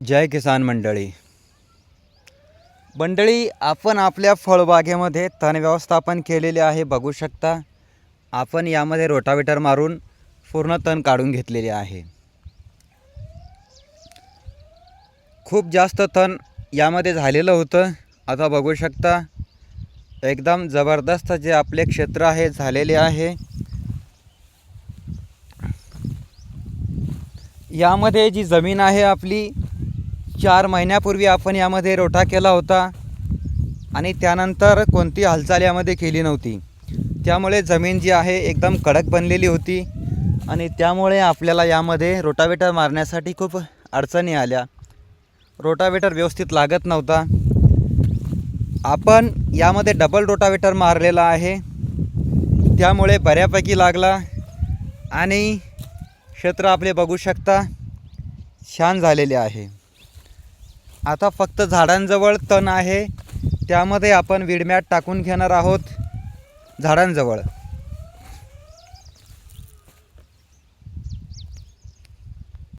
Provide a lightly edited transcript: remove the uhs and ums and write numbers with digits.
जय किसान मंडळी. आपण आपल्या फळबागेमध्ये तण व्यवस्थापन केलेले आहे. बघू शकता आपण यामध्ये रोटावेटर मारून पूर्ण तण काढून घेतलेले आहे. खूप जास्त तण यामध्ये झालेलं होतं. आता बघू शकता एकदम जबरदस्त जे आपले क्षेत्र आहे झालेले आहे. यामध्ये जी जमीन आहे आपली 4 महिन्यापूर्वी आपण यामध्ये रोटा केला होता आणि त्यानंतर कोणती हालचाल यामध्ये केली नव्हती. त्यामुळे जमीन जी आहे एकदम कडक बनलेली होती आणि त्यामुळे आपल्याला यामध्ये रोटावेटर मारण्यासाठी खूप अडचणी आल्या. रोटावेटर व्यवस्थित लागत नव्हता. आपण यामध्ये डबल रोटावेटर मारलेला आहे, त्यामुळे बऱ्यापैकी लागला आणि क्षेत्र आपले बघू शकता छान झालेले आहे. आता फक्त झाडांजवळ तण आहे, त्यामध्ये आपण वीडमॅट टाकून घेणार आहोत झाडांजवळ.